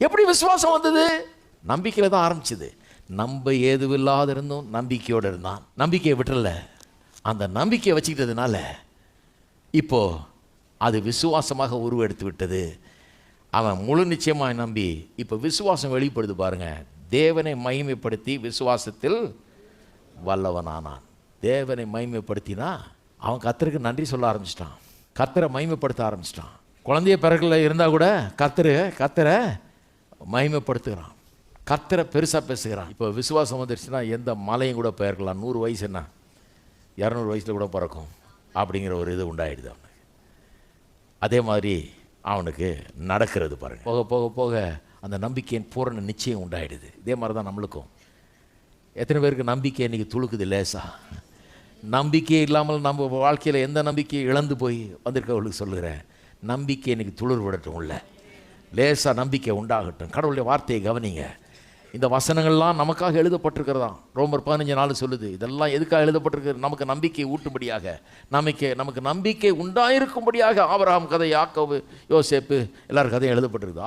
எப்படி விசுவாசம் வந்தது? நம்பிக்கையில் தான் ஆரம்பிச்சது. நம்ப ஏதுவில்லாத இருந்தும் நம்பிக்கையோடு இருந்தான். நம்பிக்கையை விட்டுறல. அந்த நம்பிக்கையை வச்சுக்கிட்டதுனால இப்போ அது விசுவாசமாக உருவெடுத்து விட்டது. அவன் முழு நிச்சயமாக நம்பி இப்போ விசுவாசம் வெளிப்படுது பாருங்க. தேவனை மகிமைப்படுத்தி விசுவாசத்தில் வல்லவனானான். தேவனை மகிமைப்படுத்தினா அவன் கர்த்தருக்கு நன்றி சொல்ல ஆரம்பிச்சிட்டான். கர்த்தரை மகிமைப்படுத்த ஆரம்பிச்சிட்டான். குழந்தைய பிறகுல இருந்தால் கூட கர்த்தரை மகிமைப்படுத்துகிறான். கர்த்தரை பெருசாக பேசுகிறான். இப்போ விசுவாசம் வந்துருச்சுன்னா எந்த மலையும் கூட பெயர்க்கலாம். 100 வயசு என்ன 200 வயசில் கூட பிறக்கும் அப்படிங்கிற ஒரு இது உண்டாயிடுது அவனுக்கு. அதே மாதிரி அவனுக்கு நடக்கிறது பாருங்க. போக போக போக அந்த நம்பிக்கையின் பூரண நிச்சயம் உண்டாயிடுது. இதே மாதிரி தான் நம்மளுக்கும். எத்தனை பேருக்கு நம்பிக்கை இன்றைக்கி துளுக்குது லேசா? நம்பிக்கையே இல்லாமல் நம்ம வாழ்க்கையில் எந்த நம்பிக்கையை இழந்து போய் வந்திருக்கவர்களுக்கு சொல்லுகிறேன், நம்பிக்கை இன்றைக்கி துளிர் விடட்டும். உள்ள லேசாக நம்பிக்கை உண்டாகட்டும். கடவுளுடைய வார்த்தையை கவனிங்க. இந்த வசனங்கள்லாம் நமக்காக எழுதப்பட்டிருக்கிறதா. ரோமர் 15:4 சொல்லுது. இதெல்லாம் எதுக்காக எழுதப்பட்டிருக்கு? நமக்கு நம்பிக்கை ஊட்டும்படியாக, நமக்கு நம்பிக்கை உண்டாயிருக்கும்படியாக. ஆபிரகாம் கதை, யாக்கோபு, யோசேப்பு எல்லாரும் கதையும் எழுதப்பட்டிருக்குது.